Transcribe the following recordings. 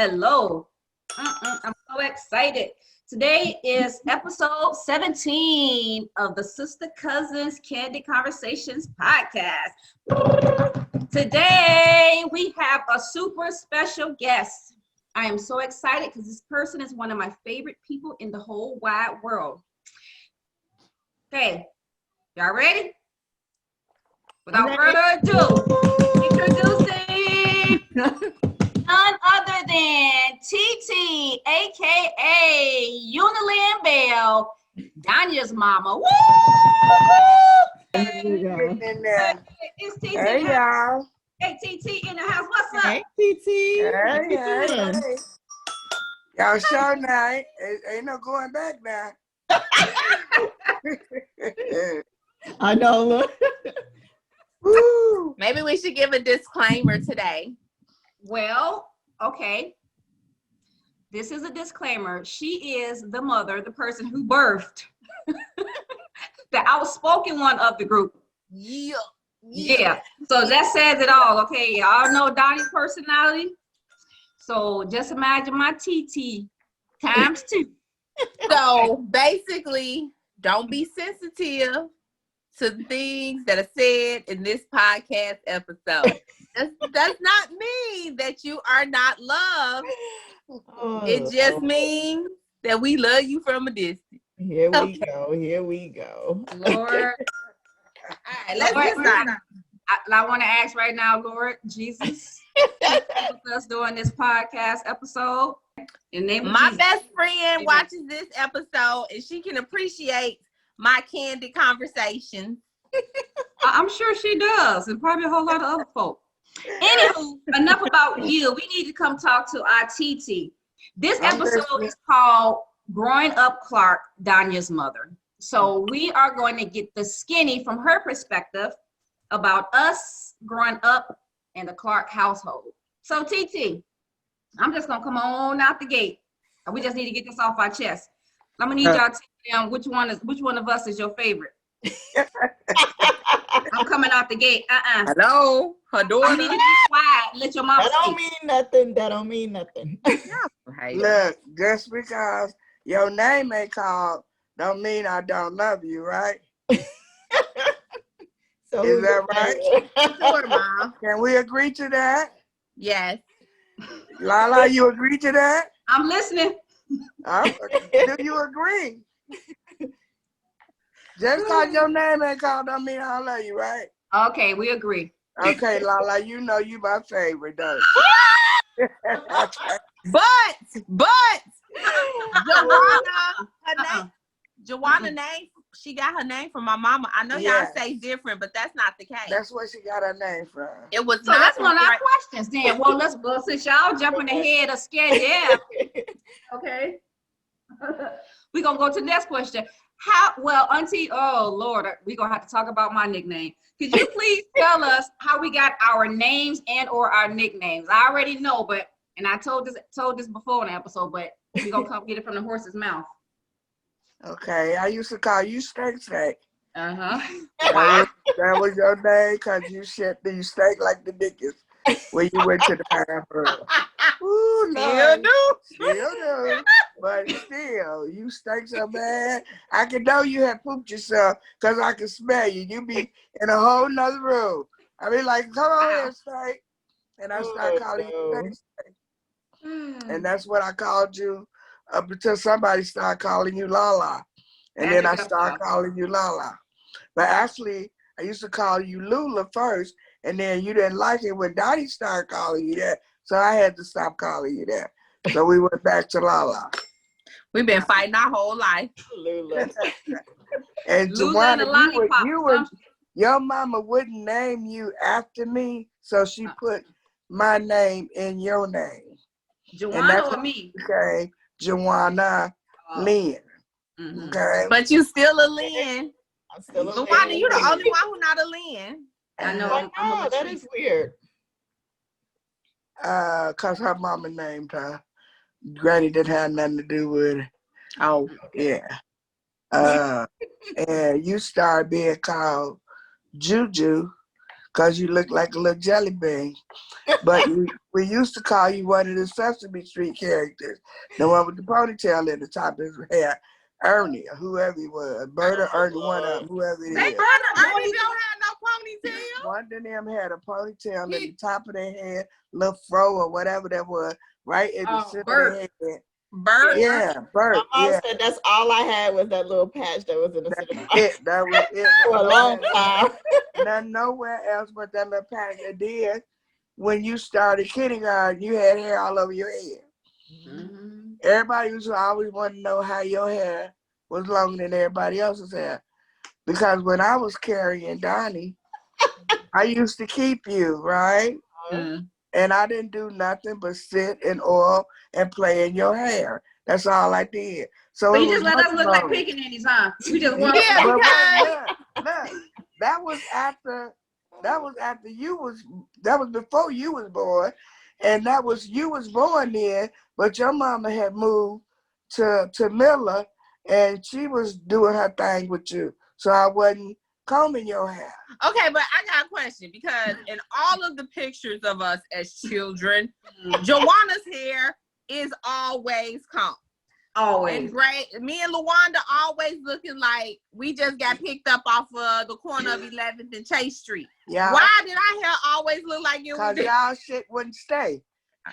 hello. I'm so excited. Today is episode 17 of the Sista-Cousins Candid Conversations podcast. Today, we have a super special guest. I am so excited because this person is one of my favorite people in the whole wide world. Okay, y'all ready? Without further ado, introducing none other than TT, aka Una Lynn Bell, Dawnya's mama. Woo! It's TT. Hey, y'all. Hey, TT in the house. What's up? Hey, TT. Hey. Y'all show now. Ain't no going back now. I know, look. Woo. Maybe we should give a disclaimer today. Well, okay. This is a disclaimer. She is the mother, the person who birthed the outspoken one of the group. Yeah. So that says it all. Okay. Y'all know Donnie's personality. So just imagine my TT times 2. So basically, don't be sensitive to the things that are said in this podcast episode. This does not mean that you are not loved. It just means that we love you from a distance. Here we go. Here we go. Lord. All right, let's get started. I want to ask right now, Lord Jesus, with us doing this podcast episode. In the name of My Jesus. best friend watches this episode and she can appreciate my candid conversation. I'm sure she does, and probably a whole lot of other folk. Anywho, enough about you. We need to come talk to our TT. This episode is called Growing Up Clark, Dawnya's mother. So we are going to get the skinny from her perspective about us growing up in the Clark household. So TT, I'm just gonna come on out the gate. We just need to get this off our chest. I'm gonna need y'all to tell them which one of us is your favorite. I'm coming out the gate. Hello, her daughter. I need to be quiet. Let your mom That don't speak. mean nothing. That don't mean nothing. Look, just because your name ain't called, don't mean I don't love you, right? So Is that right? Sure, Mom. Can we agree to that? Yes. Lala, you agree to that? I'm listening. Do you agree? Just because your name ain't called don't mean I love you, right? Okay, we agree. Okay, Lala, you know you my favorite, don't you? But Joanna name, she got her name from my mama. I know y'all say different, but that's not the case. That's where she got her name from. It was So not that's one of our right. questions then. Well, since y'all jumping ahead of scared down, okay. We're gonna go to the next question. Auntie, oh Lord, we're gonna have to talk about my nickname. Could you please tell us how we got our names and or our nicknames? I already know, and I told this before in the episode, but we're gonna come get it from the horse's mouth. Okay, I used to call you Steak. Uh-huh. Wow. That was your name because you steak like the Dickens when you went to the bathroom. Ooh, Still do. But still, you stink so bad. I can know you had pooped yourself because I can smell you. You be in a whole nother room. I be like, come on here, Steak. And I start calling you Steak. And that's what I called you up until somebody started calling you Lala. And then I started calling you Lala. But actually, I used to call you Lula first, and then you didn't like it when Dottie started calling you that. So I had to stop calling you that. So we went back to Lala. We've been fighting our whole life. Lula. And Lula and the lollipop. Your mama wouldn't name you after me, so she put my name in your name. Joanna or me? Okay, Joanna Lynn. Mm-hmm. Okay. But you still a Lynn. I'm still a Joanna, Lynn. you the only one who not a Lynn. I know. I'm that is weird. Cause her mama named her. Granny didn't have nothing to do with it. Oh, yeah. And you started being called Juju, because you look like a little jelly bean. But we used to call you one of the Sesame Street characters, the one with the ponytail in the top of his hair, Ernie, or whoever he was. Bert or Ernie, one of them, whoever it is. Ernie don't have no ponytail. One of them had a ponytail in the top of their head, little fro or whatever that was, right in the center of their head. Bert? Yeah, Bert. My mom said that's all I had was that little patch that was in the center. That was it. For a long time. Not nowhere else but that little patch. And then when you started kindergarten, you had hair all over your head. Mm-hmm. Everybody used to always want to know how your hair was longer than everybody else's hair. Because when I was carrying Donnie, I used to keep you, right? Mm-hmm. And I didn't do nothing but sit and oil and play in your hair. That's all I did. So you just let us look like pickaninnies, huh? You just want look, that was before you was born. And you was born then, but your mama had moved to Miller and she was doing her thing with you. So I wasn't combing your hair. Okay, but I got a question because in all of the pictures of us as children, Joanna's hair is always combed. Always. And great. Me and LaWanda always looking like we just got picked up off of the corner of 11th and Chase Street. Yeah. Why did our hair always look like it? Because y'all shit wouldn't stay.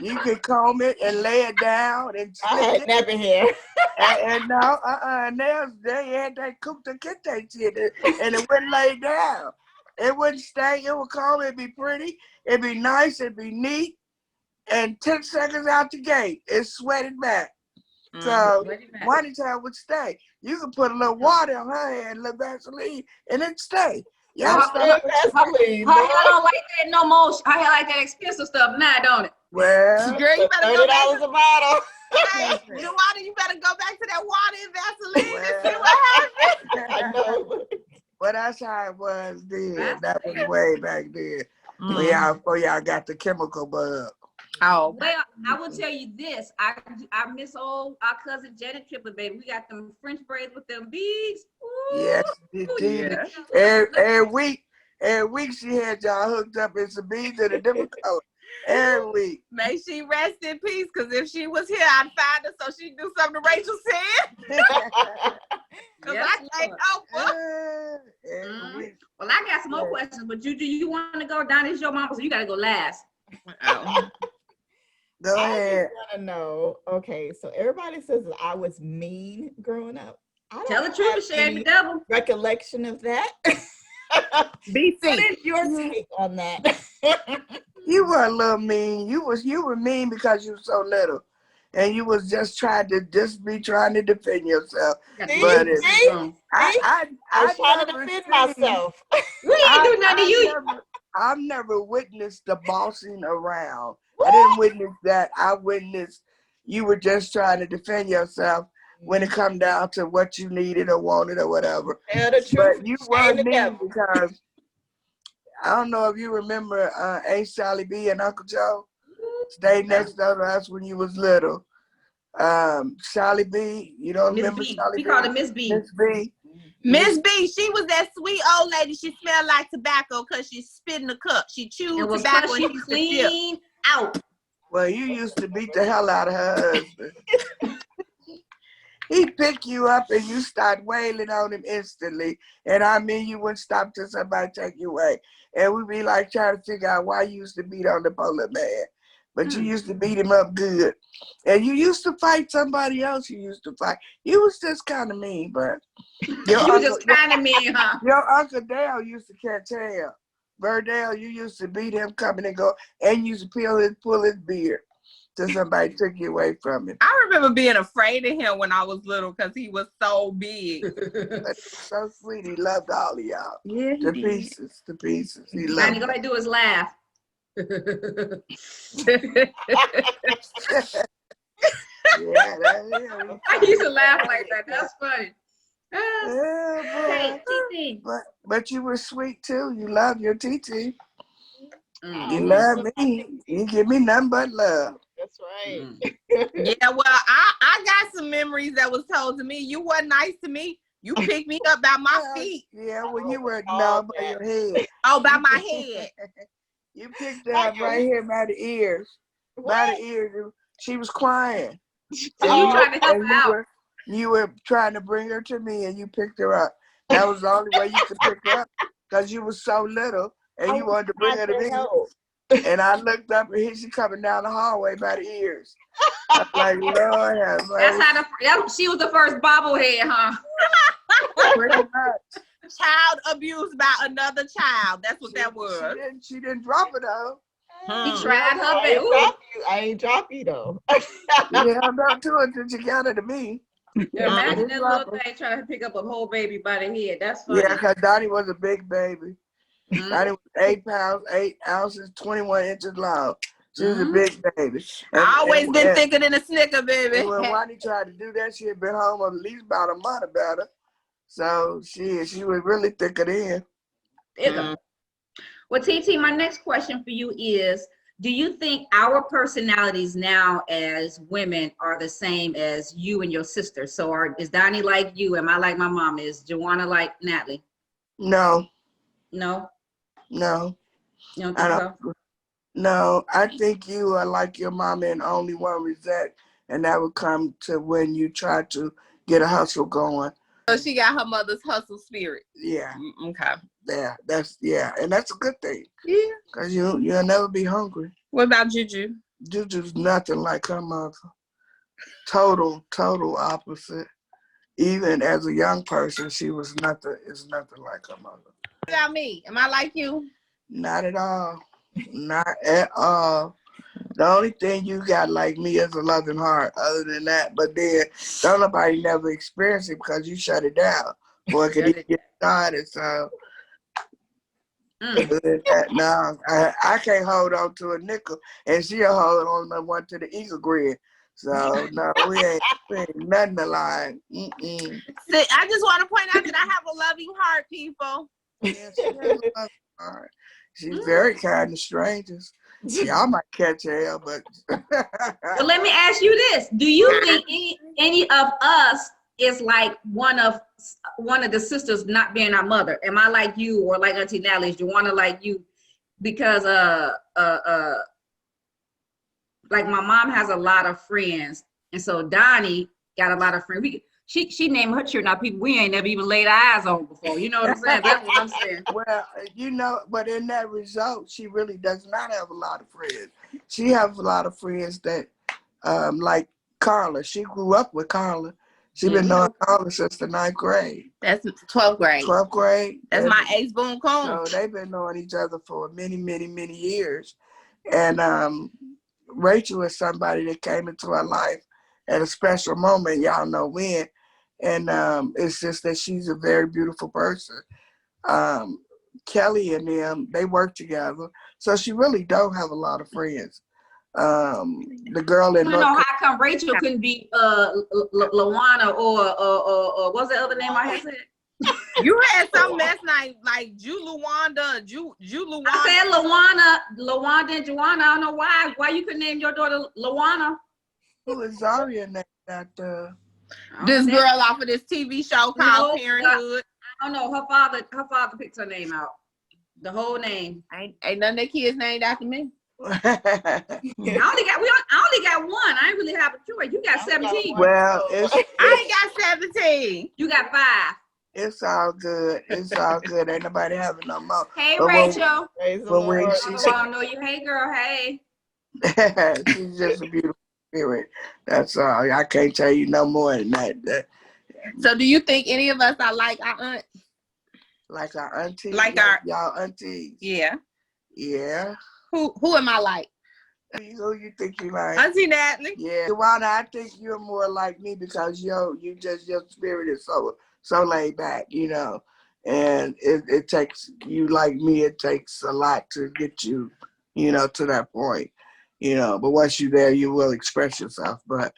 You could comb it and lay it down and I had nappy hair. and they had that Kunta Kinte shit and it wouldn't lay down. It wouldn't stay. It would comb. It'd be pretty. It'd be nice. It'd be neat. And 10 seconds out the gate, it sweated back. So one time would stay. You could put a little water on her hair and a little Vaseline and it'd stay. Y'all Vaseline. Her hair don't like that no more. Her hair like that expensive stuff now, don't it? Well, girl, you better go back $30 a bottle. Hey, Joanna, you better go back to that water and Vaseline and see what happens. I know. Well, that's how it was then. That was way back then. Before y'all got the chemical bug. Oh, well, I will tell you this. I miss our cousin Janet Triplett, baby. We got them French braids with them beads. Ooh, yes, indeed. Every week she had y'all hooked up in some beads in a different color. Every week. May she rest in peace, because if she was here, I'd find her so she'd do something Rachel said. Because I Well, I got some more questions, but do you want to go down? It's your mama, so you got to go last. Go ahead. I just want to know. Okay, so everybody says that I was mean growing up. Tell the truth, shame the devil. Recollection of that. BC. What is your take on that? You were a little mean. You were mean because you were so little, and you was just trying to defend yourself. I was trying to defend myself. We ain't do nothing to you. I've never witnessed the bossing around. I didn't witness that. I witnessed you were just trying to defend yourself when it come down to what you needed or wanted or whatever. Yeah, the truth. But you weren't mean because I don't know if you remember Aunt Sally B and Uncle Joe stayed next to us when you was little. Sally B, you don't remember Sally B? We called her Miss B. Miss B. Miss B, she was that sweet old lady. She smelled like tobacco because she spit in the cup. She chewed tobacco and she clean out. Well, you used to beat the hell out of her husband. He'd pick you up and you start wailing on him instantly. And I mean, you wouldn't stop till somebody take you away. And we'd be like trying to figure out why you used to beat on the polar man. But you used to beat him up good. And you used to fight somebody else you used to fight. You was just kind of mean, but. You were just kind of mean, huh? Your Uncle Dale used to catch hell. Verdale, you used to beat him coming and go, and you used to pull his beard till somebody took you away from him. I remember being afraid of him when I was little because he was so big. So sweet. He loved all of y'all. Yeah, to pieces. He loved. All go ahead and do is laugh. I used to laugh like that. That's funny. But you were sweet too. You love your TT. You love me. You give me nothing but love. That's right. Yeah, well, I got some memories that was told to me. You wasn't nice to me. You picked me up by my feet. Yeah, when you were by your head. Oh, by my head. You picked her up right here by the ears. What? By the ears. She was crying. So you trying to help her out. You were trying to bring her to me and you picked her up. That was the only way you could pick her up because you was so little and you wanted to bring her to me. And I looked up and here she coming down the hallway by the ears. I'm like, Lord have mercy. That's how she was the first bobblehead, huh? Pretty much. Child abused by another child. That's what that was. She didn't drop it though. He tried her best. I ain't drop you though. You held on to it till you got it to me. Imagine that little thing trying to pick up a whole baby by the head. That's funny. Yeah, because Donnie was a big baby. Donnie was 8 pounds, 8 ounces, 21 inches long. She was a big baby. I always been thicker than a Snicker, baby. And when Wani tried to do that, she had been home at least about a month about her. So she was really thicker then. Well, TT, my next question for you is, do you think our personalities now as women are the same as you and your sister? So is Donnie like you? Am I like my mom? Is Joanna like Natalie? No. No? No. You don't think so? No, I think you are like your mama and only one resent, and that would come to when you try to get a hustle going. So she got her mother's hustle spirit. Yeah. Okay. Yeah, and that's a good thing. Yeah. Because you'll never be hungry. What about Juju? Juju's nothing like her mother. Total opposite. Even as a young person, she was nothing like her mother. What about me? Am I like you? Not at all. Not at all. The only thing you got like me is a loving heart. Other than that, but then don't nobody never experience it because you shut it down. Boy, could even get started. So no, I can't hold on to a nickel, and she'll hold on the one to the eagle grid. So no, we ain't nothing alive. See, I just want to point out that I have a loving heart, people. Yeah, she has a loving heart. She's very kind to strangers. Y'all might catch hell, but. So let me ask you this: do you think any of us is like one of the sisters not being our mother? Am I like you or like Auntie Natalie? Is Joanna like you? Because like my mom has a lot of friends, and so Donnie got a lot of friends. She named her children people we ain't never even laid eyes on before. You know what I'm saying? That's what I'm saying. Well, but in that result, she really does not have a lot of friends. She has a lot of friends that, like Carla. She grew up with Carla. She been knowing Carla since the 9th grade. That's 12th grade. 12th grade. That's my ace boon coon. So they've been knowing each other for many, many, many years. And Rachel is somebody that came into her life at a special moment. Y'all know when. And it's just that she's a very beautiful person. Kelly and them, they work together. So she really don't have a lot of friends. The girl in I don't know how come Rachel couldn't be Lawana or what's the other name I had said? You had some mess like Luwanda. I said Lawanda and Joanna. I don't know why you couldn't name your daughter Lawana. Who is Zarya named after? This girl off of this TV show called Parenthood. I don't know. Her father picked her name out. The whole name. Ain't none of their kids named after me. I only got one. I ain't really have a choice. You got 17. Well, I ain't got 17. You got 5. It's all good. It's all good. Ain't nobody having no more. Hey, Rachel. I don't know you. Hey, girl. Hey. She's just a beautiful spirit. That's all. I can't tell you no more than that. So, do you think any of us are like our aunt? Like our auntie? Like y'all aunties? Yeah. Yeah. Who am I like? Who you think you like? Auntie Natalie. Yeah. Joanna, I think you're more like me because your spirit is so laid back, you know. And it takes you like me, it takes a lot to get you, you know, to that point. You know, but once you're there, you will express yourself. But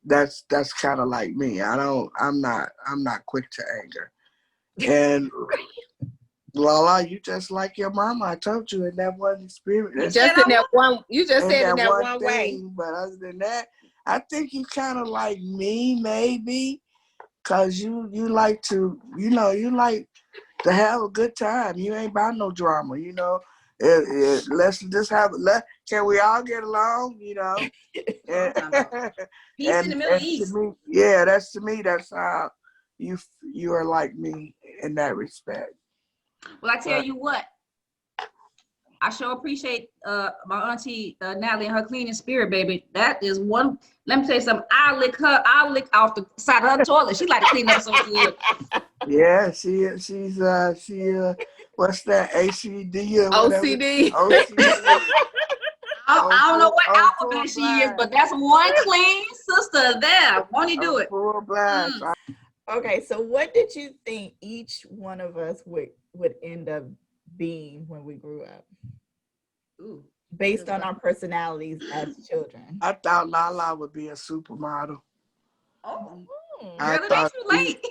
that's kind of like me. I'm not quick to anger. And Lala, you just like your mama. I told you in that one spirit. You just said in that one way. But other than that, I think you kind of like me, maybe. Cause you like to, you like to have a good time. You ain't about no drama, let's just can we all get along, And, Peace in the Middle East. to me, that's how you are like me in that respect. Well, I tell you what, I sure appreciate my auntie Natalie and her cleaning spirit, baby. That is one. Let me tell you something. I'll lick off the side of her toilet. She like to clean up so good. Yeah, she's what's that, ACD or whatever? OCD. I don't know what alphabet she is, but that's one clean sister there. Won't he do it? Full blast. Okay, so what did you think each one of us would end up being when we grew up? Ooh. Based on our personalities as children. I thought Lala would be a supermodel. Oh, I girl, it ain't thought too late.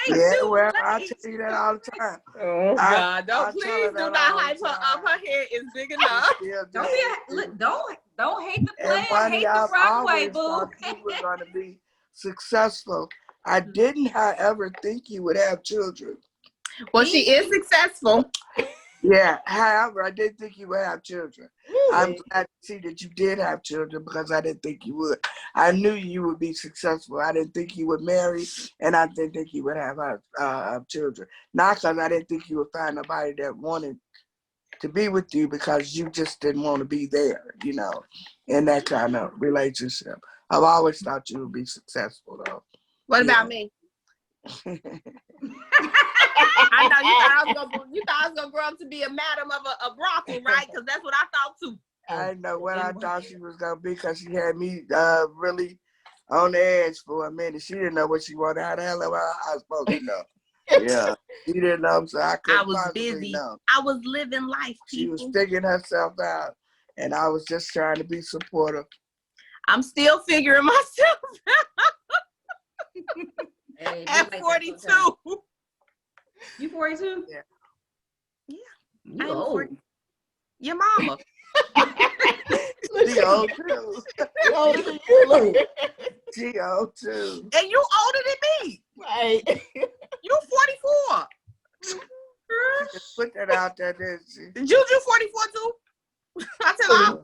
I tell you that all the time. Oh God! Please do not hype her up. Her hair is big enough. Don't hate the plan. Bunny, Hate the I've runway, always boo. thought you were going to be successful. I didn't, however, think you would have children. Well, she is successful. Yeah, however, I didn't think you would have children. Really? I'm glad to see that you did have children because I didn't think you would. I knew you would be successful. I didn't think you would marry, and I didn't think you would have children. Not because I didn't think you would find nobody that wanted to be with you because you just didn't want to be there, in that kind of relationship. I've always thought you would be successful, though. What about me? I know you thought I was gonna grow up to be a madam of a brothel, right? Because that's what I thought too. I know what I thought she was gonna be because she had me really on the edge for a minute. She didn't know what she wanted. How the hell am I supposed to know? Yeah, she didn't know, so I couldn't. I was busy. Know. I was living life. She was figuring herself out, and I was just trying to be supportive. I'm still figuring myself out. Hey, at 42. You 42? Yeah. You old. Your mama. She old too. She old too. And you older than me. Right. You 44. She just put that out there, didn't she? Juju 44 too. I tell her.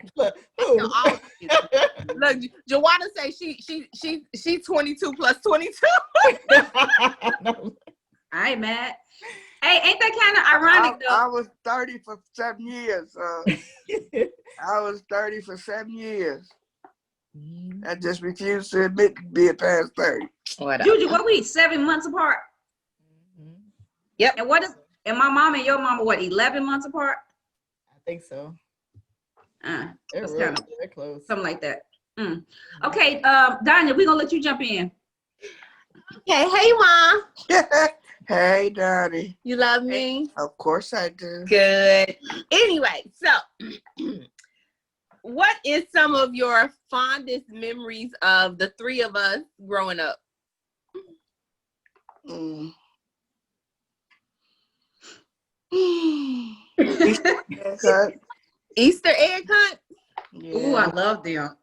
Look, Joanna say she 22 plus 22. I ain't mad. Hey, ain't that kind of ironic though? I was 30 for 7 years. I was 30 for 7 years. I just refused to admit being past 30. Juju, what we 7 months apart? Mm-hmm. Yep. And my mom and your mama, 11 months apart? I think so. They're really, kind of they're close. Something like that. Okay, Dawnya, we're gonna let you jump in. Okay, hey Mom. Hey, Daddy. You love me? Of course I do. Good. Anyway, so what is some of your fondest memories of the three of us growing up? Easter egg hunt? Yeah. Ooh, I love them.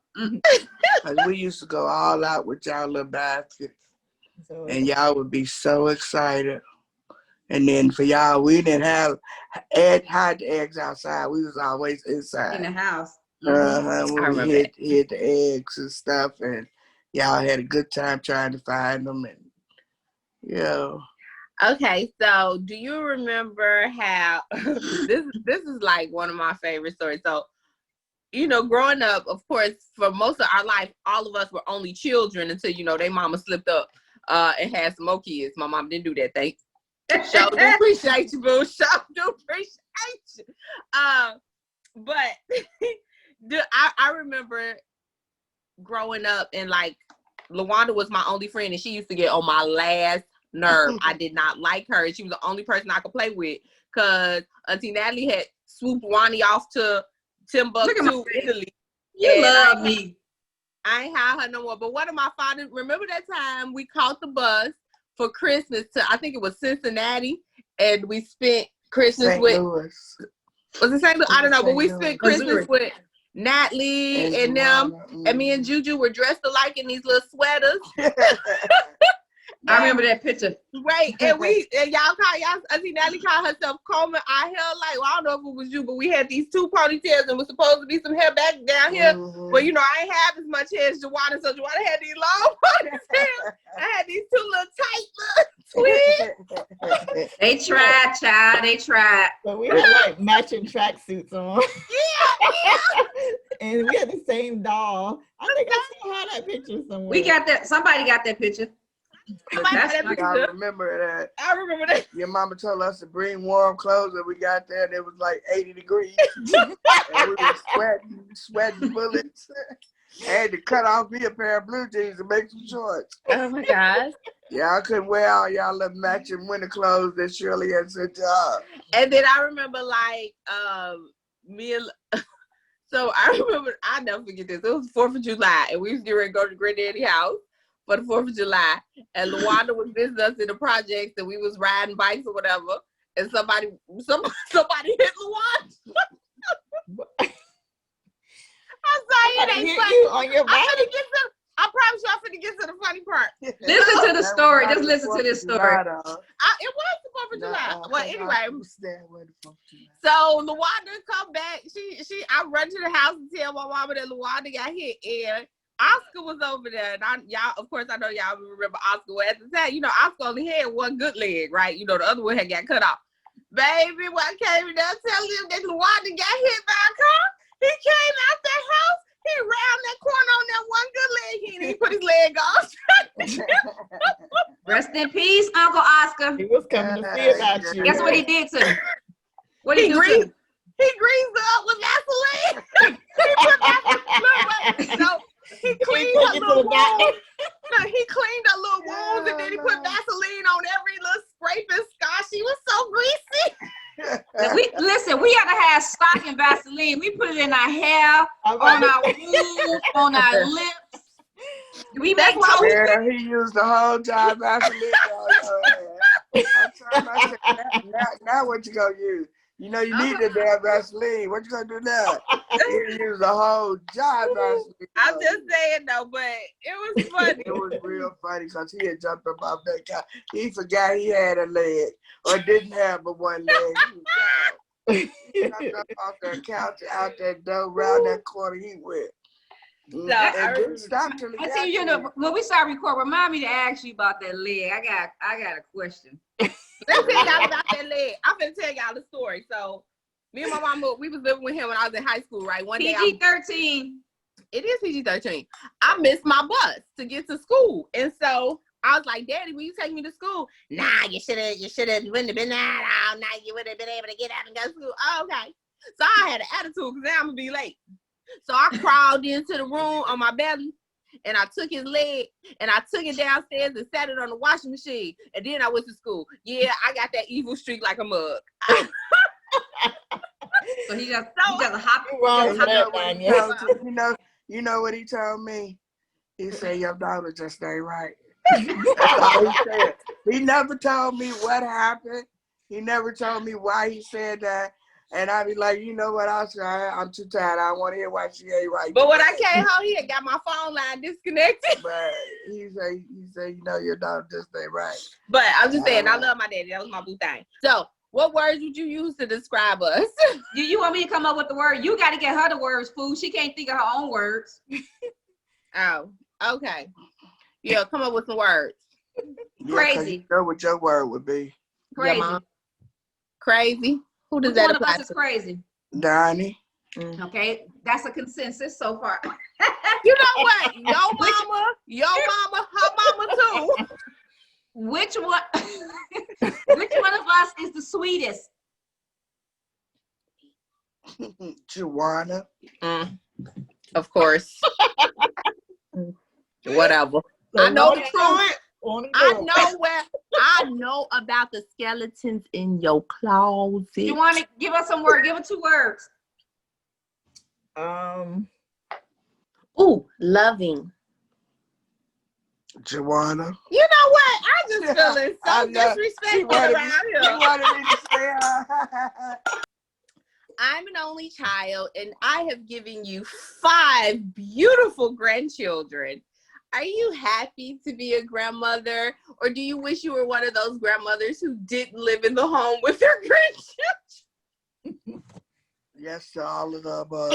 We used to go all out with y'all little baskets. And y'all would be so excited. And then for y'all, we didn't hide the eggs outside. We was always inside. In the house. When we hid the eggs and stuff. And y'all had a good time trying to find them. And, Okay, so do you remember how this is like one of my favorite stories. So, growing up, of course, for most of our life, all of us were only children until, their mama slipped up and had some more kids. My mom didn't do that, thanks. Sure do appreciate you, boo. Sure do appreciate you. But I remember growing up and LaWanda was my only friend and she used to get on my last nerve. I did not like her. She was the only person I could play with because Auntie Natalie had swooped Wani off to Timbuktu, Italy. You love me. I ain't had her no more. But one of my fathers, remember that time we caught the bus for Christmas to, I think it was Cincinnati, and we spent Christmas St. with, Louis. Was it St. Louis? I don't know, but we spent Missouri. Christmas with Natalie and them, and me and Juju were dressed alike in these little sweaters. I remember that picture. Right, and y'all Auntie Natalie called herself combing our hair like, well, I don't know if it was you, but we had these 2 ponytails and was supposed to be some hair back down here. Mhm. Well, I ain't have as much hair as Joanna, so Joanna had these long ponytails. I had these 2 little tight little twins. They tried, child. They tried. So we had like matching tracksuits on. Yeah. And we had the same doll. I think I still have that picture somewhere. We got that. Somebody got that picture. That's I remember that. I remember that. Your mama told us to bring warm clothes, and we got there, and it was like 80 degrees. And we were sweating bullets. I had to cut off me a pair of blue jeans and make some shorts. Oh my gosh. Y'all couldn't wear all y'all little matching winter clothes that Shirley had sent to us. And then I remember like so I remember, I'll never forget this. It was 4th of July, and we was getting ready to go to Granddaddy's house for the 4th of July. And Luanda was visiting us in the projects, and we was riding bikes or whatever. And somebody hit Luanda. I'm sorry, it ain't funny. You on your bike? I promise you, I'm finna get to the funny part. Listen to the story. Just listen to this story. It was the 4th of July. Well, anyway. So Luanda come back. I run to the house and tell my mama that Luanda got hit, and Oscar was over there. And y'all, of course, I know y'all remember Oscar. Well, at the time, Oscar only had one good leg, right? The other one had got cut off. Baby, when I came in there telling him that Luanda got hit by a car, he came out that house. He round that corner on that one good leg. He didn't put his leg off. Rest in peace, Uncle Oscar. He was coming to see about you. Guess what he did to him? What did he do to him? He greased her up with Vaseline. He put Vaseline. No, he cleaned her little wounds. No, he cleaned her little wounds, and then he put Vaseline on every little scraping scar. She was so greasy. We gotta have stock in Vaseline. We put it in our hair, on our wounds, on our lips. We make Yeah, he used the whole time Vaseline on your hair. Now what you gonna use? You need the damn Vaseline. What you gonna do now? You use the whole jar Vaseline. I'm just saying though, but it was funny. It was real funny because he had jumped up off that couch. He forgot he had a leg or didn't have but one leg. He jumped up off that couch out that door, round that corner he went. So And didn't stop till he I got tell you, there. when we start recording, remind me to ask you about that leg. I got a question. Let's tell y'all about that leg. I'm finna tell y'all the story. So me and my mama, we was living with him when I was in high school, right? One day PG-13. It is PG-13. I missed my bus to get to school. And so I was like, Daddy, will you take me to school? Nah, you wouldn't have been there. Oh, nah, you wouldn't have been able to get out and go to school. Oh, okay. So I had an attitude because now I'm gonna be late. So I crawled into the room on my belly, and I took his leg, and I took it downstairs and sat it on the washing machine. And then I went to school. Yeah, I got that evil streak like a mug. So he got a hop. You know what he told me? He said, your daughter just ain't right. That's all he said. He never told me what happened. He never told me why he said that. And I'd be like, you know what, I'm too tired. I don't want to hear why she ain't right. But when I came home, he had got my phone line disconnected. But he said, your daughter just ain't right. But I'm just saying, I love my daddy. That was my boo thing. So what words would you use to describe us? You want me to come up with the word? You got to get her the words, fool. She can't think of her own words. Oh, okay. Yeah, come up with some words. Yeah, Crazy. you know what your word would be. Crazy. Yeah, crazy. Who does Which that one of apply us is to? crazy? Donnie. Okay, that's a consensus so far. You know what? Your mama, her mama too. Which one of us is the sweetest? Juana. Of course. Whatever. I know the truth. I know about the skeletons in your closet. You want to give us some word? Give us 2 words. Ooh, loving. Juana. You know what? I just feeling so disrespectful around here. You wanted me to say I'm an only child, and I have given you 5 beautiful grandchildren. Are you happy to be a grandmother, or do you wish you were one of those grandmothers who didn't live in the home with their grandchildren? Yes to all of the above.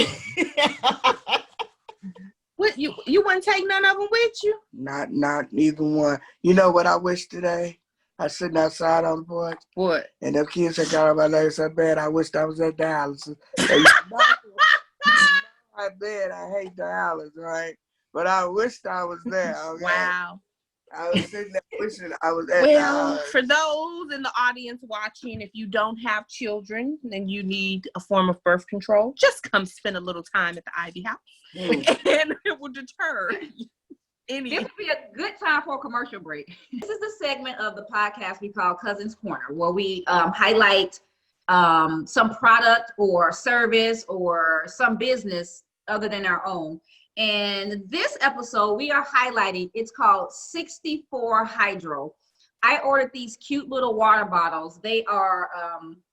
What, you wouldn't take none of them with you? Not even one. You know what I wish today? I was sitting outside on the porch. What? And them kids that got on my legs so bad, I wished I was at dialysis. I bet I hate dialysis, right? But I wished I was there. Okay? Wow. I was sitting there wishing I was at Well, dialysis. for those in the audience watching, if you don't have children and you need a form of birth control, just come spend a little time at the Ivy House, and it will deter any. This would be a good time for a commercial break. This is the segment of the podcast we call Cousins Corner, where we highlight some product or service or some business other than our own. And this episode we are highlighting, it's called 64 Hydro. I ordered these cute little water bottles. They are,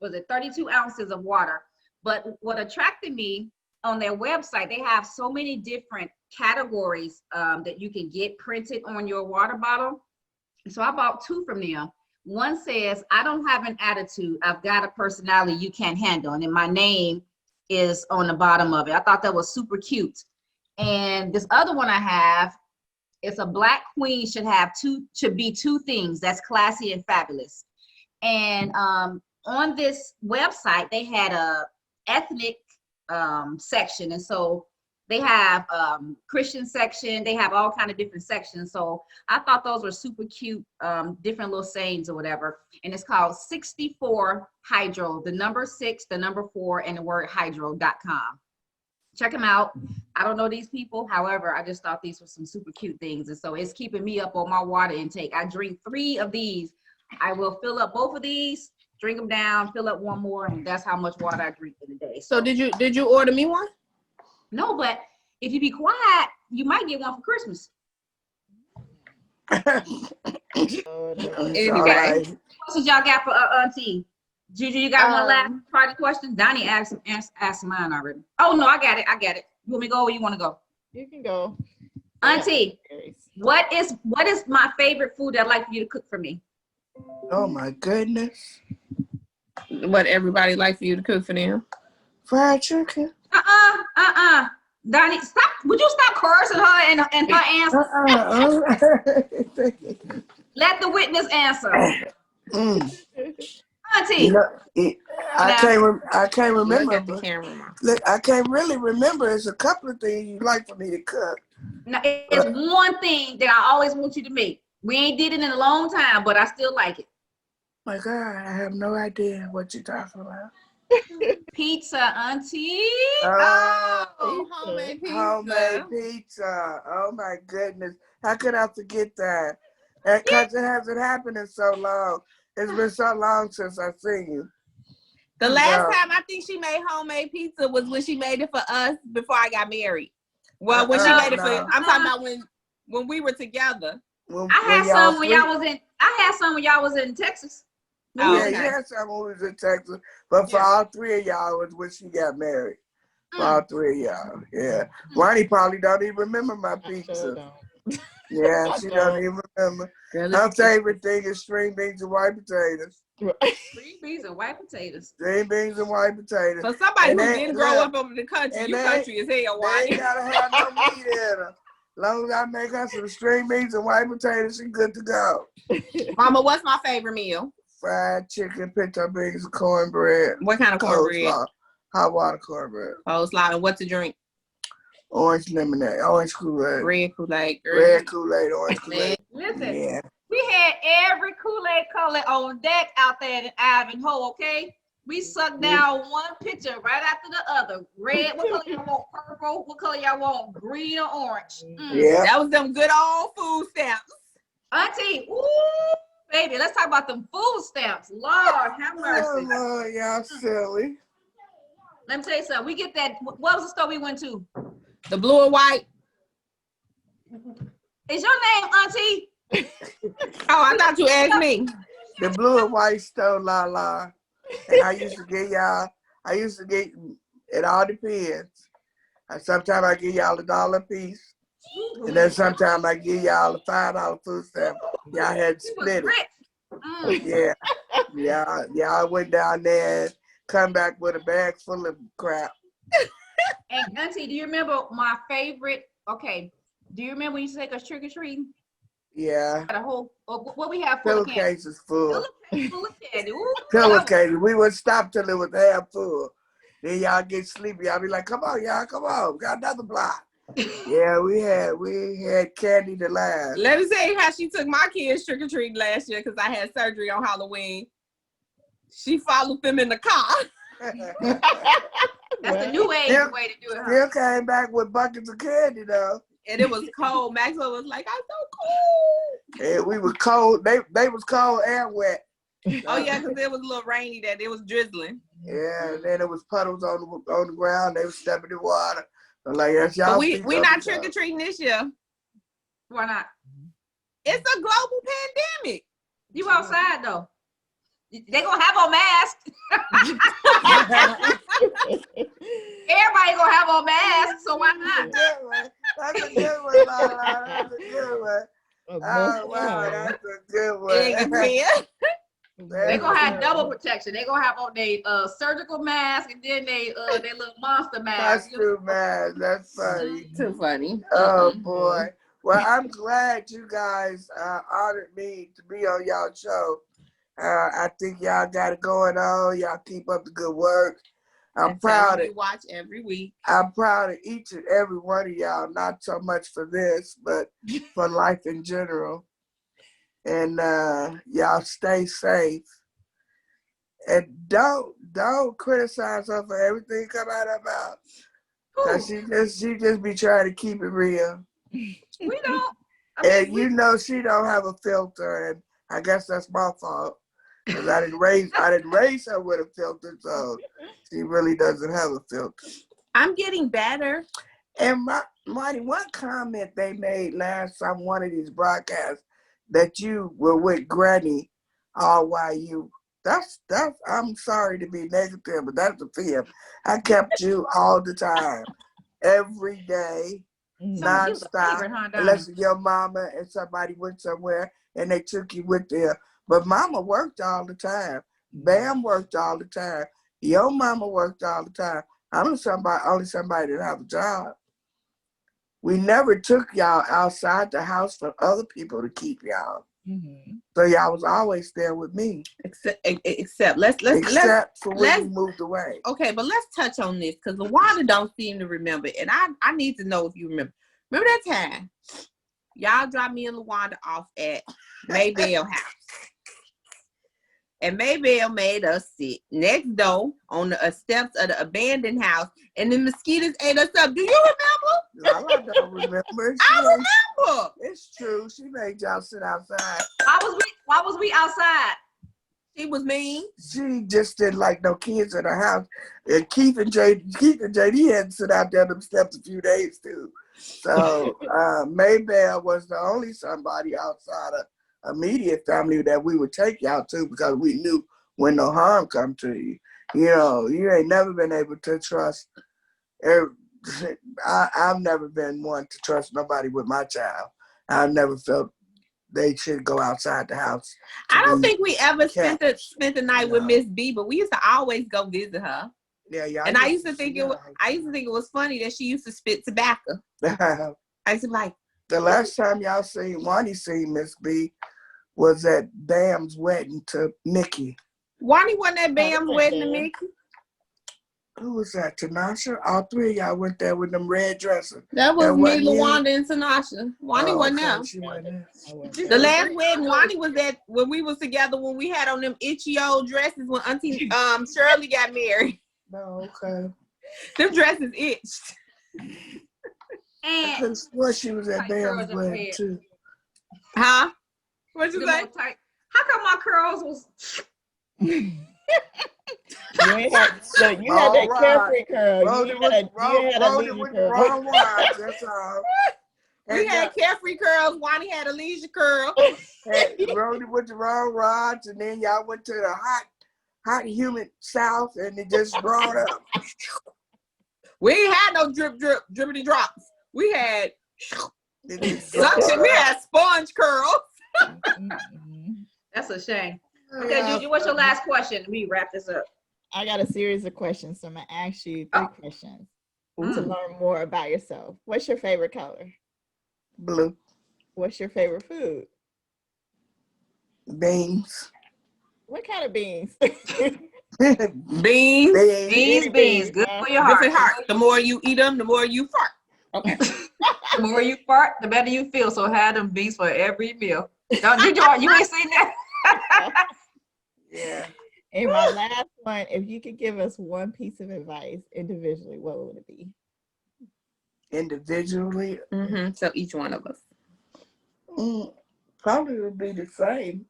32 ounces of water. But what attracted me on their website, they have so many different categories that you can get printed on your water bottle. So I bought two from them. One says, I don't have an attitude. I've got a personality you can't handle. And then my name is on the bottom of it. I thought that was super cute. And this other one I have, it's a Black queen should be two things. That's classy and fabulous. And on this website, they had a ethnic section. And so they have Christian section. They have all kind of different sections. So I thought those were super cute, different little sayings or whatever. And it's called 64 Hydro, the number 6, the number 4, and the word hydro.com. Check them out. I don't know these people. However, I just thought these were some super cute things. And so it's keeping me up on my water intake. I drink 3 of these. I will fill up both of these, drink them down, fill up one more, and that's how much water I drink in a day. So did you order me one? No, but if you be quiet, you might get one for Christmas. Anyway. What questions y'all got for Auntie? Juju, you got one last part of the question? Donnie asked mine already. Oh, no, I got it. You want me to go or you want to go? You can go. Auntie, what is my favorite food that I'd like for you to cook for me? Oh, my goodness. What everybody like for you to cook for them? Fried chicken. Donnie, stop. Would you stop cursing her and her answer? Let the witness answer. Auntie. You know, I can't remember. Look at the camera. Look, I can't really remember. There's a couple of things you'd like for me to cook. Now, it's one thing that I always want you to make. We ain't did it in a long time, but I still like it. My God, I have no idea what you're talking about. Pizza, Auntie. Homemade pizza. Homemade pizza. Oh my goodness. How could I forget that? Because it hasn't happened in so long. It's been so long since I've seen you. The last time I think she made homemade pizza was when she made it for us before I got married. Well, when she made it for, I'm talking about when we were together. I had some when y'all was in Texas. Oh, yeah, you had some when we was in Texas. But for all 3 of y'all was when she got married. For all 3 of y'all. Yeah. Ronnie probably don't even remember my pizza. Yeah, she don't even remember. Her favorite thing is string beans and white potatoes. String beans and white potatoes. String beans and white potatoes. For somebody who didn't grow up over the country, you country is hell, why? They ain't gotta have no meat in her. As long as I make her some string beans and white potatoes, she good to go. Mama, what's my favorite meal? Fried chicken, pinto beans, and cornbread. What kind of cornbread? Hot water cornbread. Coleslaw. And what to drink? Orange lemonade, orange Kool-Aid. Red Kool-Aid. Red Kool-Aid, orange Kool-Aid. Listen, yeah. We had every Kool-Aid color on deck out there in Ivanhoe, okay? We sucked down one picture right after the other. Red, what color y'all want? Purple, what color y'all want? Green or orange? Yeah. That was them good old food stamps. Auntie, ooh, baby, let's talk about them food stamps. Lord, have mercy. Oh, y'all silly. Let me tell you something. We get that. What was the store we went to? The blue and white. Is your name Auntie? Oh, I thought you asked me. The blue and white store, la. And I used to get, it all depends. And sometimes I give y'all $1 a piece. And then sometimes I give y'all a $5 food stamp. Y'all had to split it. Yeah. Y'all went down there and come back with a bag full of crap. And Auntie, do you remember my favorite? Okay, do you remember when you used to take us trick or treating? Yeah. The whole what we have full of candy. Pillowcases full. Full of candy. Ooh, Pillowcases. We would stop till it was half full. Then y'all get sleepy. Y'all be like, "Come on, y'all, come on, we got another block." Yeah, we had candy to last. Let me tell you how she took my kids trick or treating last year because I had surgery on Halloween. She followed them in the car. That's the new age way to do it. Still came back with buckets of candy though. And it was cold. Maxwell was like, "I'm so cold." And we were cold. They was cold and wet. Oh yeah, because it was a little rainy that it was drizzling. Yeah, and then it was puddles on the ground. They was stepping in water. I'm like, that's y'all. But we not trick or treating this year. Why not? It's a global pandemic. You outside though. They gonna have on masks. Everybody gonna have on masks, so why not? That's a good one, Lala. That's a good one. Oh wow, that's a good one. They gonna have double protection. They gonna have on their surgical mask and then they their little monster mask. That's too bad. That's funny. Too funny. Oh boy. Well, I'm glad you guys honored me to be on y'all show. I think y'all got it going on. Y'all keep up the good work. I'm proud of you. Watch every week. I'm proud of each and every one of y'all. Not so much for this, but for life in general. And y'all stay safe. And don't criticize her for everything come out of her mouth. Cause she just be trying to keep it real. We don't. And you know she don't have a filter, and I guess that's my fault. Cause I didn't raise her with a filter, so she really doesn't have a filter. I'm getting better. And Marty, one comment they made last time one of these broadcasts that you were with Granny all while you. That's. I'm sorry to be negative, but that's a film. I kept you all the time, every day, nonstop. Unless your mama and somebody went somewhere and they took you with them. But Mama worked all the time. Bam worked all the time. Your mama worked all the time. I'm only somebody that have a job. We never took y'all outside the house for other people to keep y'all. Mm-hmm. So y'all was always there with me. Except for when we moved away. Okay, but let's touch on this because LaWanda don't seem to remember, and I need to know if you remember. Remember that time y'all dropped me and LaWanda off at Maybelle house. And Maybelle made us sit next door on the steps of the abandoned house, and the mosquitoes ate us up. Do you remember? No, I don't remember. I remember. It's true. She made y'all sit outside. Why was we outside? She was mean. She just didn't like no kids in her house. And Keith and JD had to sit out there on them steps a few days too. So Maybelle was the only somebody outside of immediate family that we would take y'all to because we knew when no harm come to you. You know, you ain't never been able to trust. I've never been one to trust nobody with my child. I've never felt they should go outside the house. I don't think we ever spent the night with Miss B, but we used to always go visit her. Yeah. And I used to think it was funny that she used to spit tobacco. I used to be like, the last time y'all Wani seen Miss B was at Bam's wedding to Mickey. Wani wasn't at Bam's wedding to Mickey? Who was that? Tanasha? All three of y'all went there with them red dresses. That was me, LaWanda, and Tanasha. Wani wasn't there. She wasn't there. The last wedding Wani was at when we was together when we had on them itchy old dresses when Auntie Shirley got married. No, okay. Them dresses itched. I could have sworn she was at Bam's wedding too. Huh? What'd you say? How come my curls was? You had that carefree curl. Rolling with the wrong wires, that's all. We had carefree curls. Wani had a leisure curl. Rolling with the wrong rods, and then y'all went to the hot, humid South, and it just brought up. We ain't had no drippity drops. We had Sucks in me as sponge curls. That's a shame. Okay, Juju, what's your last question? Let me wrap this up. I got a series of questions, so I'm gonna ask you 3 questions to learn more about yourself. What's your favorite color? Blue. What's your favorite food? Beans. What kind of beans? Beans. Beans. Good for your Good for heart. heart. The more you eat them, the more you fart. Okay. The more you fart, the better you feel. So have them beans for every meal. Don't you ain't seen that? Yeah. And my last one, if you could give us one piece of advice individually, what would it be? Individually? So each one of us. Probably would be the same.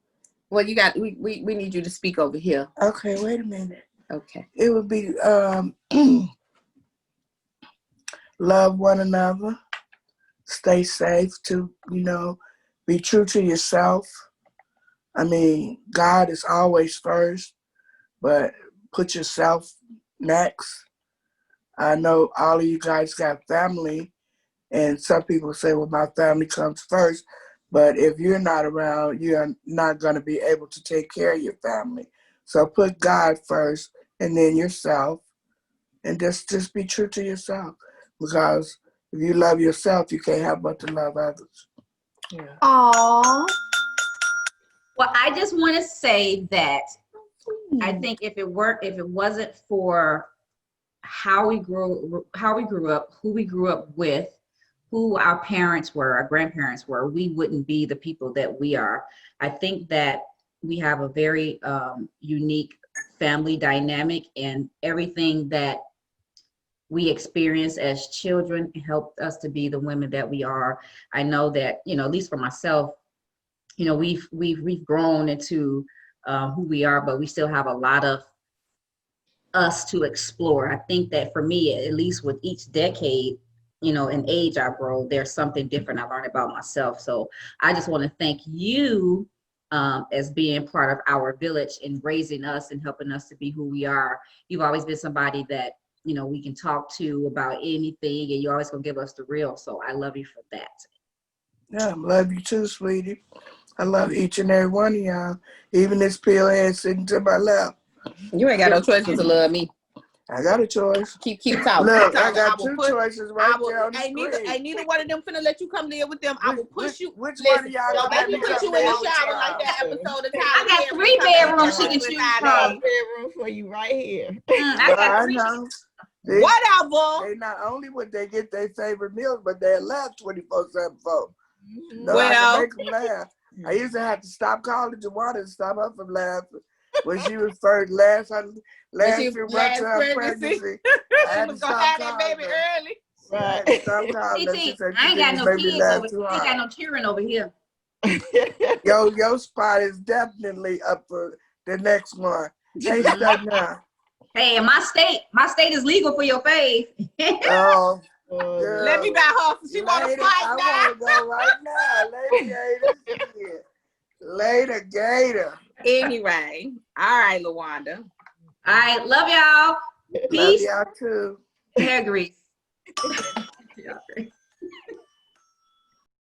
Well, you got, we need you to speak over here. Okay, wait a minute. Okay. It would be love one another, stay safe, to, be true to yourself. I mean, God is always first, but put yourself next. I know all of you guys got family, and some people say, well, my family comes first. But if you're not around, you're not going to be able to take care of your family. So put God first and then yourself, and just be true to yourself. Because if you love yourself, you can't help but to love others. Yeah. Aww. Well, I just want to say that I think if it wasn't for how we grew up, who we grew up with, who our parents were, our grandparents were, we wouldn't be the people that we are. I think that we have a very unique family dynamic, and everything that we experienced as children helped us to be the women that we are. I know that, at least for myself, we've grown into who we are, but we still have a lot of us to explore. I think that for me, at least with each decade, in age I grow, there's something different I learn about myself. So I just want to thank you as being part of our village and raising us and helping us to be who we are. You've always been somebody that, we can talk to about anything, and you're always going to give us the real. So I love you for that. Yeah, I love you too, sweetie. I love each and every one of y'all. Even this pillhead sitting to my left. You ain't got no choice but to love me. I got a choice. Keep talking. Look, keep I talking. got 2 choices right there on the screen. Ain't neither one of them finna let you come live with them. I will push you. Which one of y'all Don't gonna make me put you in the shower like that episode of Tyler. I got 3 bedrooms she can choose from. Bedroom for you right here. I got 3. know. Whatever. They not only would they get their favorite meals, but they'll laugh 24/7 folks. No, Well, I can make them laugh. I used to have to stop calling Dawnya to stop her from laughing. When she was first last few months of her pregnancy, I had to stop calling baby her. early. Right. Stop calling her. She said, I ain't got no kids over here. I ain't got no children over here. Your spot is definitely up for the next one. Hey, stop now. Hey, in my state is legal for your faith. Oh, Girl. Let me buy her. She want to fight now. I want to go right now. Later, Gator. Later, Gator. Anyway, all right, LaWanda. All right, love y'all. Peace. Love y'all too. Hair grease.